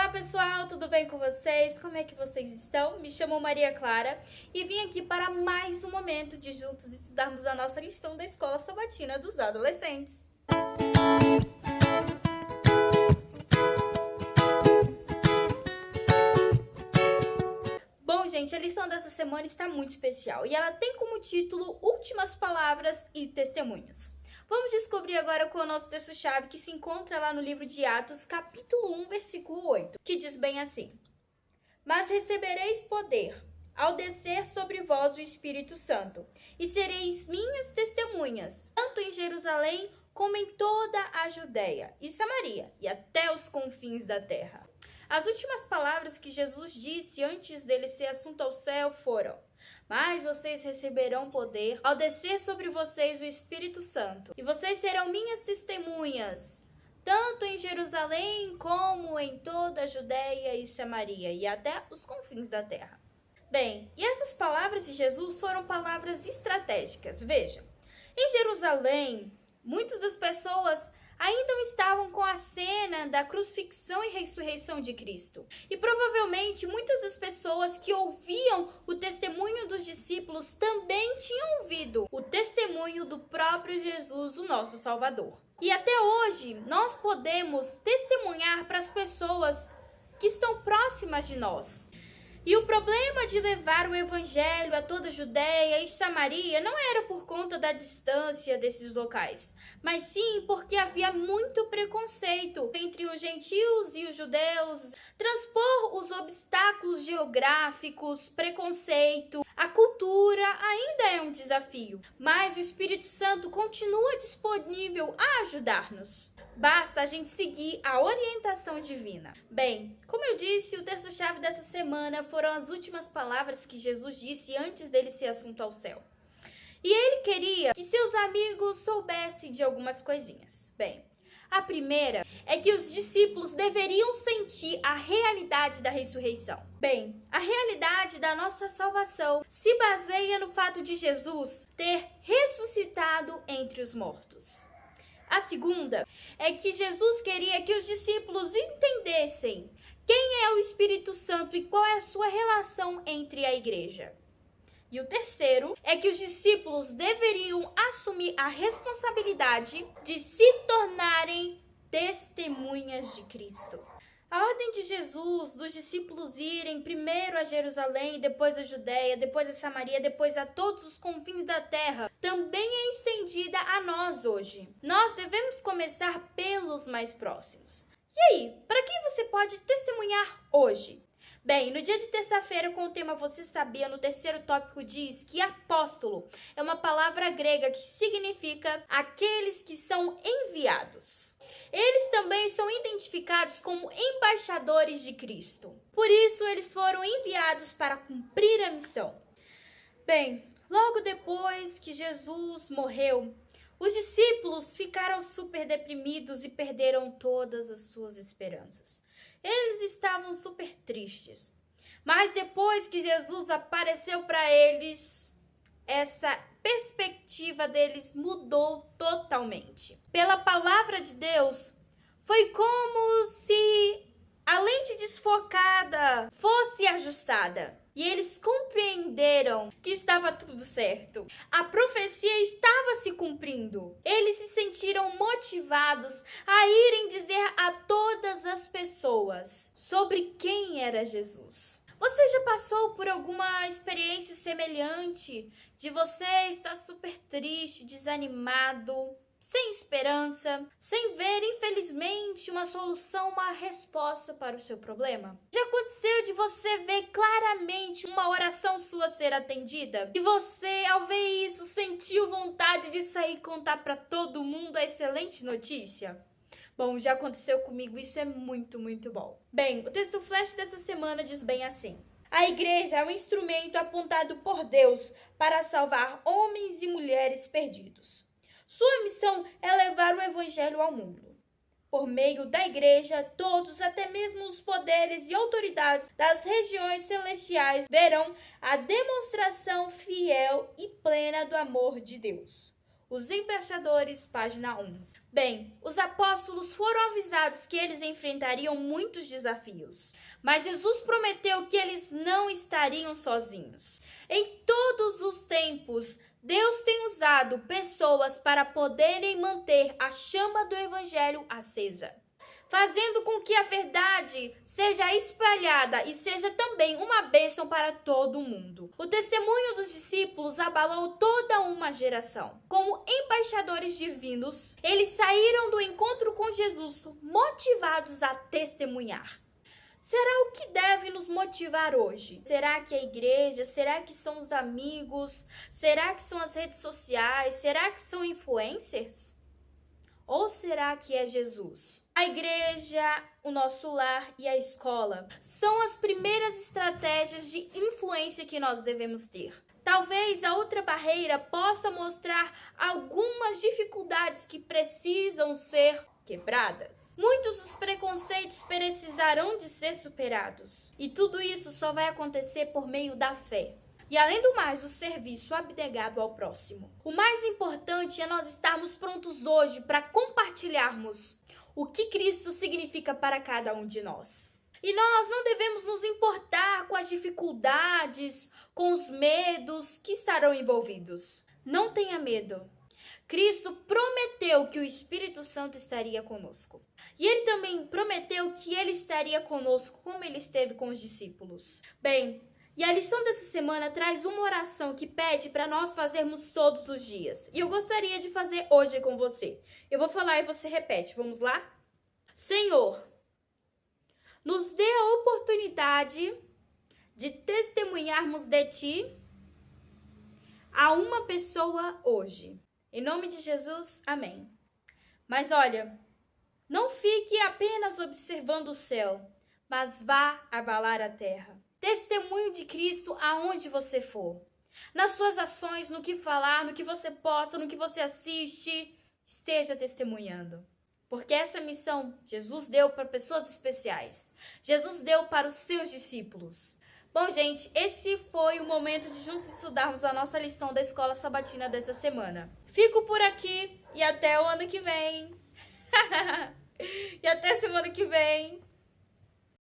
Olá pessoal, tudo bem com vocês? Como é que vocês estão? Me chamo Maria Clara e vim aqui para mais um momento de juntos estudarmos a nossa lição da Escola Sabatina dos Adolescentes. Bom, gente, a lição dessa semana está muito especial e ela tem como título Últimas Palavras e Testemunhos. Vamos descobrir agora qual é o nosso texto-chave que se encontra lá no livro de Atos, capítulo 1, versículo 8, que diz bem assim: Mas recebereis poder ao descer sobre vós o Espírito Santo, e sereis minhas testemunhas, tanto em Jerusalém como em toda a Judéia e Samaria, e até os confins da terra. As últimas palavras que Jesus disse antes dele ser assunto ao céu foram: Mas vocês receberão poder ao descer sobre vocês o Espírito Santo, e vocês serão minhas testemunhas, tanto em Jerusalém como em toda a Judéia e Samaria, e até os confins da terra. Bem, e essas palavras de Jesus foram palavras estratégicas. Veja, em Jerusalém, muitas das pessoas ainda estavam com a cena da crucifixão e ressurreição de Cristo. E provavelmente muitas das pessoas que ouviam o testemunho dos discípulos também tinham ouvido o testemunho do próprio Jesus, o nosso Salvador. E até hoje nós podemos testemunhar para as pessoas que estão próximas de nós. E o problema de levar o evangelho a toda a Judéia e Samaria não era por conta da distância desses locais, mas sim porque havia muito preconceito entre os gentios e os judeus. Transpor os obstáculos geográficos, preconceito, a cultura ainda é um desafio, mas o Espírito Santo continua disponível a ajudar-nos. Basta a gente seguir a orientação divina. Bem, como eu disse, o texto-chave dessa semana foram as últimas palavras que Jesus disse antes dele ser assunto ao céu. E ele queria que seus amigos soubessem de algumas coisinhas. Bem, a primeira é que os discípulos deveriam sentir a realidade da ressurreição. Bem, a realidade da nossa salvação se baseia no fato de Jesus ter ressuscitado entre os mortos. A segunda é que Jesus queria que os discípulos entendessem quem é o Espírito Santo e qual é a sua relação entre a igreja. E o terceiro é que os discípulos deveriam assumir a responsabilidade de se tornarem testemunhas de Cristo. A ordem de Jesus, dos discípulos irem primeiro a Jerusalém, depois a Judéia, depois a Samaria, depois a todos os confins da terra, também é estendida a nós hoje. Nós devemos começar pelos mais próximos. E aí, para quem você pode testemunhar hoje? Bem, no dia de terça-feira, com o tema Você Sabia, no terceiro tópico diz que apóstolo é uma palavra grega que significa aqueles que são enviados. Eles também são identificados como embaixadores de Cristo. Por isso, eles foram enviados para cumprir a missão. Bem, logo depois que Jesus morreu, os discípulos ficaram super deprimidos e perderam todas as suas esperanças. Eles estavam super tristes. Mas depois que Jesus apareceu para eles, essa perspectiva deles mudou totalmente. Pela palavra de Deus, foi como se a lente desfocada fosse ajustada. E eles compreenderam que estava tudo certo. A profecia estava se cumprindo. Eles se sentiram motivados a irem dizer a todas as pessoas sobre quem era Jesus. Você já passou por alguma experiência semelhante de você estar super triste, desanimado, sem esperança, sem ver, infelizmente, uma solução, uma resposta para o seu problema? Já aconteceu de você ver claramente uma oração sua ser atendida? E você, ao ver isso, sentiu vontade de sair e contar para todo mundo a excelente notícia? Bom, já aconteceu comigo, isso é muito, muito bom. Bem, o texto flash dessa semana diz bem assim: A igreja é um instrumento apontado por Deus para salvar homens e mulheres perdidos. Sua missão é levar o evangelho ao mundo. Por meio da igreja, todos, até mesmo os poderes e autoridades das regiões celestiais, verão a demonstração fiel e plena do amor de Deus. Os embaixadores, página 11. Bem, os apóstolos foram avisados que eles enfrentariam muitos desafios, mas Jesus prometeu que eles não estariam sozinhos. Em todos os tempos, Deus tem usado pessoas para poderem manter a chama do evangelho acesa, fazendo com que a verdade seja espalhada e seja também uma bênção para todo mundo. O testemunho dos discípulos abalou toda uma geração. Como embaixadores divinos, eles saíram do encontro com Jesus motivados a testemunhar. Será o que deve nos motivar hoje? Será que é a igreja? Será que são os amigos? Será que são as redes sociais? Será que são influencers? Ou será que é Jesus? A igreja, o nosso lar e a escola são as primeiras estratégias de influência que nós devemos ter. Talvez a outra barreira possa mostrar algumas dificuldades que precisam ser quebradas. Muitos dos preconceitos precisarão de ser superados. E tudo isso só vai acontecer por meio da fé. E além do mais, o serviço abnegado ao próximo. O mais importante é nós estarmos prontos hoje para compartilharmos o que Cristo significa para cada um de nós. E nós não devemos nos importar com as dificuldades, com os medos que estarão envolvidos. Não tenha medo. Cristo prometeu que o Espírito Santo estaria conosco. E ele também prometeu que ele estaria conosco como ele esteve com os discípulos. Bem, e a lição dessa semana traz uma oração que pede para nós fazermos todos os dias. E eu gostaria de fazer hoje com você. Eu vou falar e você repete. Vamos lá? Senhor, nos dê a oportunidade de testemunharmos de Ti a uma pessoa hoje. Em nome de Jesus, amém. Mas olha, não fique apenas observando o céu, mas vá abalar a terra. Testemunho de Cristo aonde você for. Nas suas ações, no que falar, no que você posta, no que você assiste, esteja testemunhando. Porque essa missão Jesus deu para pessoas especiais. Jesus deu para os seus discípulos. Bom, gente, esse foi o momento de juntos estudarmos a nossa lição da Escola Sabatina dessa semana. Fico por aqui e até o ano que vem. E até semana que vem.